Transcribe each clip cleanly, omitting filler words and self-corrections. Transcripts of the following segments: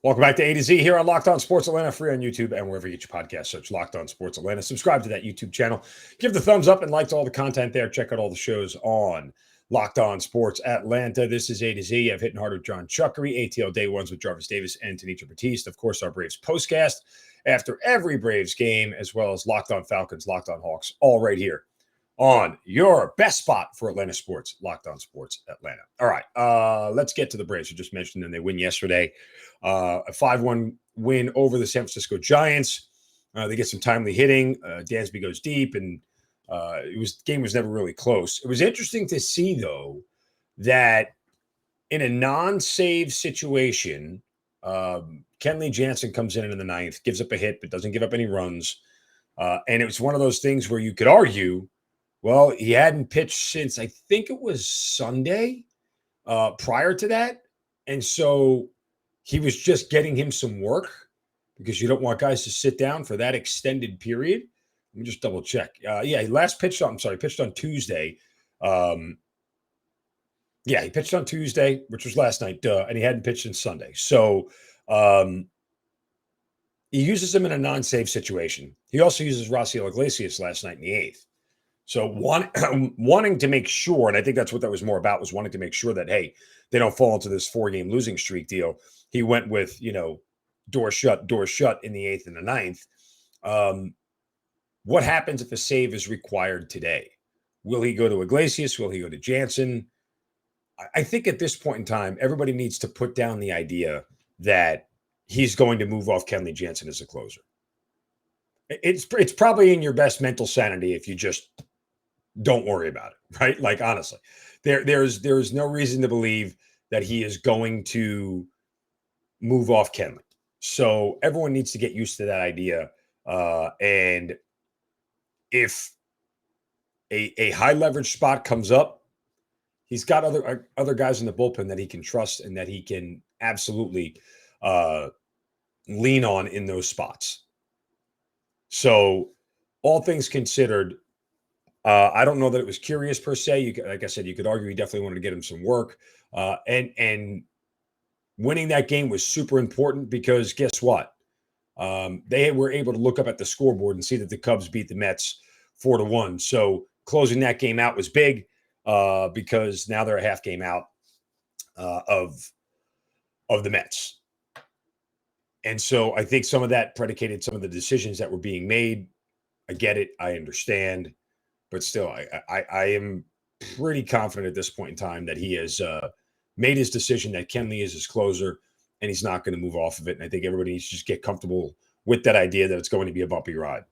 Welcome back to A to Z here on Locked On Sports Atlanta, free on YouTube and wherever you get your podcast. Search Locked On Sports Atlanta. Subscribe to that YouTube channel. Give the thumbs up and like to all the content there. Check out all the shows on Locked On Sports Atlanta. This is A to Z. I've Hitting Hard with John Chuckery, ATL Day Ones with Jarvis Davis and Tanisha Batiste. Of course, our Braves postcast after every Braves game, as well as Locked On Falcons, Locked On Hawks, all right here on your best spot for Atlanta sports, Locked On Sports Atlanta. All right, let's get to the Braves. I just mentioned them. They win yesterday. A 5-1 win over the San Francisco Giants. They get some timely hitting. Dansby goes deep, and game was never really close. It was interesting to see, though, that in a non-save situation, Kenley Jansen comes in the ninth, gives up a hit, but doesn't give up any runs. And it was one of those things where you could argue, well, he hadn't pitched since I think it was Sunday prior to that. And so he was just getting him some work because you don't want guys to sit down for that extended period. Let me just double check. He pitched on Tuesday. He pitched on Tuesday, which was last night, and he hadn't pitched since Sunday. So he uses him in a non-save situation. He also uses Raciel Iglesias last night in the eighth. So wanting to make sure, and I think that's what that was more about, was wanting to make sure that, hey, they don't fall into this 4-game losing streak deal. He went with, door shut in the eighth and the ninth. What happens if a save is required today? Will he go to Iglesias? Will he go to Jansen? I think at this point in time, everybody needs to put down the idea that he's going to move off Kenley Jansen as a closer. It's probably in your best mental sanity if you just don't worry about it, right? Like, honestly, there's no reason to believe that he is going to move off Kenley. So everyone needs to get used to that idea. And if a high leverage spot comes up, he's got other guys in the bullpen that he can trust and that he can absolutely lean on in those spots. So all things considered, I don't know that it was curious per se. Like I said, you could argue he definitely wanted to get him some work. And winning that game was super important because guess what? They were able to look up at the scoreboard and see that the Cubs beat the Mets 4-1. So closing that game out was big because now they're a half game out of the Mets. And so I think some of that predicated some of the decisions that were being made. I get it. I understand. But still, I am pretty confident at this point in time that he has made his decision that Kenley is his closer and he's not going to move off of it. And I think everybody needs to just get comfortable with that idea that it's going to be a bumpy ride.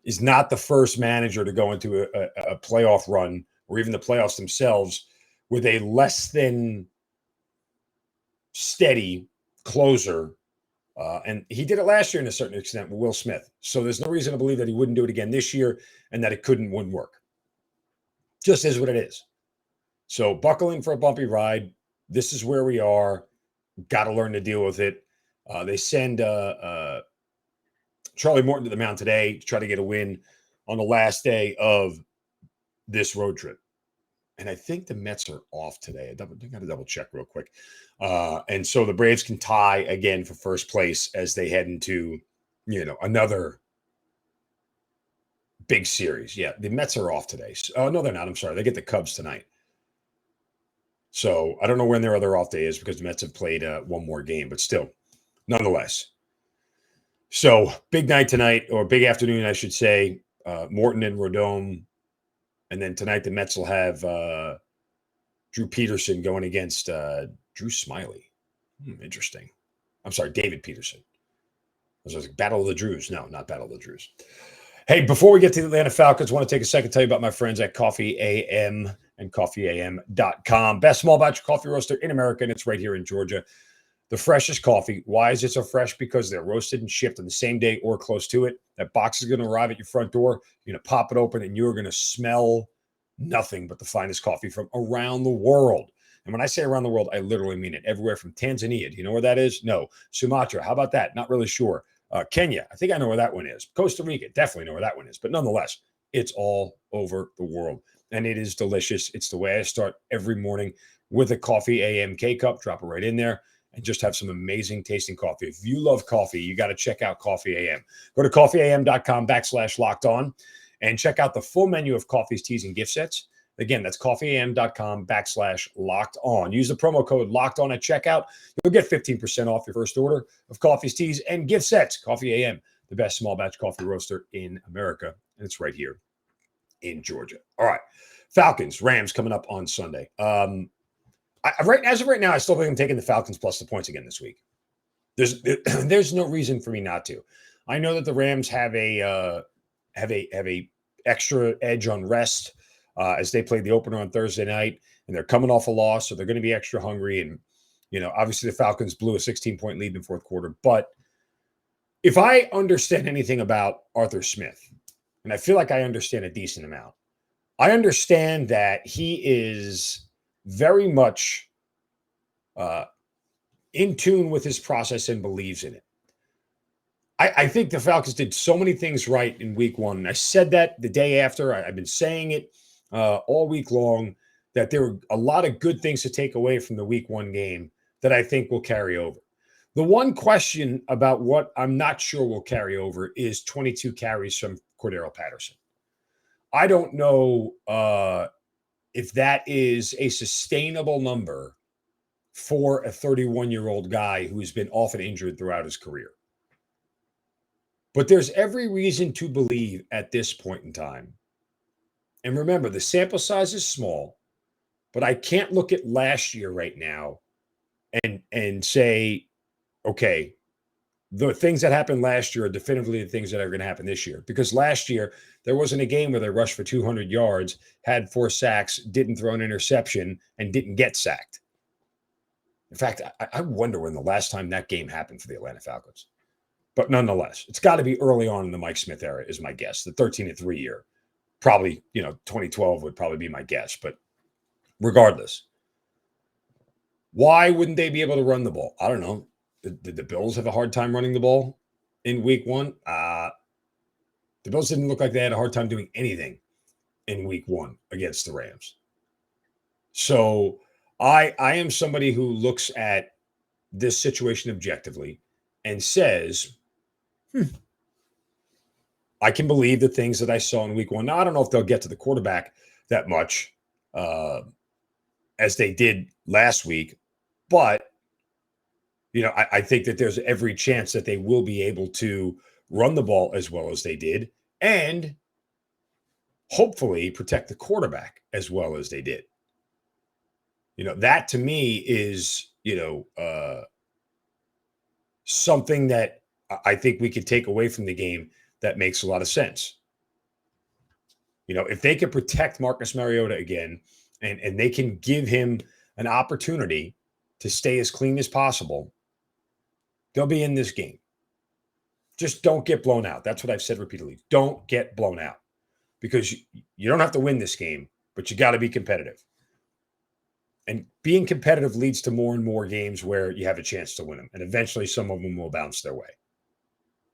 He's not the first manager to go into a playoff run or even the playoffs themselves with a less than steady closer. And he did it last year in a certain extent with Will Smith. So there's no reason to believe that he wouldn't do it again this year and that it wouldn't work. Just is what it is. So buckle in for a bumpy ride. This is where we are. Got to learn to deal with it. They send Charlie Morton to the mound today to try to get a win on the last day of this road trip. And I think the Mets are off today. I got to double check real quick. And so the Braves can tie again for first place as they head into, another big series. Yeah, the Mets are off today. Oh, no, they're not. I'm sorry. They get the Cubs tonight. So I don't know when their other off day is because the Mets have played one more game, but still, nonetheless. So big night tonight, or big afternoon, I should say. Morton and Rodome. And then tonight the Mets will have Drew Peterson going against Drew Smiley. Interesting. I'm sorry, David Peterson. I was like, Battle of the Drews. No, not Battle of the Drews. Hey, before we get to the Atlanta Falcons, I want to take a second to tell you about my friends at Coffee AM and coffeeam.com. Best small batch coffee roaster in America, and it's right here in Georgia. The freshest coffee. Why is it so fresh? Because they're roasted and shipped on the same day or close to it. That box is going to arrive at your front door. You're going to pop it open, and you're going to smell nothing but the finest coffee from around the world. And when I say around the world, I literally mean it. Everywhere from Tanzania. Do you know where that is? No. Sumatra. How about that? Not really sure. Kenya. I think I know where that one is. Costa Rica. Definitely know where that one is. But nonetheless, it's all over the world. And it is delicious. It's the way I start every morning with a Coffee AM K-Cup. Drop it right in there. and just have some amazing tasting coffee. If you love coffee, you got to check out Coffee AM. Go to coffeeam.com/locked-on and check out the full menu of coffees, teas, and gift sets. Again, that's coffeeam.com/locked-on. Use the promo code locked-on at checkout. You'll get 15% off your first order of coffees, teas, and gift sets. Coffee AM, the best small batch coffee roaster in America. And it's right here in Georgia. All right. Falcons, Rams coming up on Sunday. As of right now, I still think I'm taking the Falcons plus the points again this week. There's no reason for me not to. I know that the Rams have a extra edge on rest as they played the opener on Thursday night, and they're coming off a loss, so they're going to be extra hungry. And obviously the Falcons blew a 16-point lead in the fourth quarter. But if I understand anything about Arthur Smith, and I feel like I understand a decent amount, I understand that he is very much in tune with his process and believes in it. I think the Falcons did so many things right in week one. And I said that the day after. I've been saying it all week long, that there were a lot of good things to take away from the week one game that I think will carry over. The one question about what I'm not sure will carry over is 22 carries from Cordero Patterson. I don't know if that is a sustainable number for a 31-year-old guy who's been often injured throughout his career. But there's every reason to believe at this point in time. And remember, the sample size is small, but I can't look at last year right now and say, okay, the things that happened last year are definitively the things that are going to happen this year. Because last year, there wasn't a game where they rushed for 200 yards, had 4 sacks, didn't throw an interception, and didn't get sacked. In fact, I wonder when the last time that game happened for the Atlanta Falcons. But nonetheless, it's got to be early on in the Mike Smith era is my guess. The 13-3 year. Probably, 2012 would probably be my guess. But regardless, why wouldn't they be able to run the ball? I don't know. Did the Bills have a hard time running the ball in week one? The Bills didn't look like they had a hard time doing anything in week one against the Rams. So I am somebody who looks at this situation objectively and says, I can believe the things that I saw in week one. Now, I don't know if they'll get to the quarterback that much as they did last week, but I think that there's every chance that they will be able to run the ball as well as they did and hopefully protect the quarterback as well as they did. That to me is, something that I think we could take away from the game that makes a lot of sense. If they can protect Marcus Mariota again and they can give him an opportunity to stay as clean as possible, they'll be in this game. Just don't get blown out. That's what I've said repeatedly. Don't get blown out because you don't have to win this game, but you got to be competitive. And being competitive leads to more and more games where you have a chance to win them. And eventually some of them will bounce their way.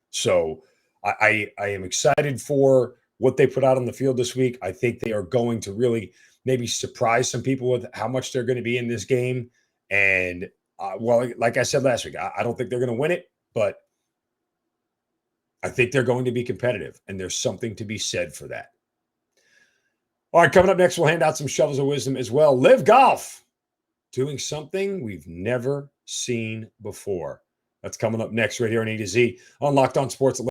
So I am excited for what they put out on the field this week. I think they are going to really maybe surprise some people with how much they're going to be in this game. And like I said last week, I don't think they're going to win it, but I think they're going to be competitive. And there's something to be said for that. All right, coming up next, we'll hand out some shovels of wisdom as well. Live Golf, doing something we've never seen before. That's coming up next right here on A to Z on Locked On Sports.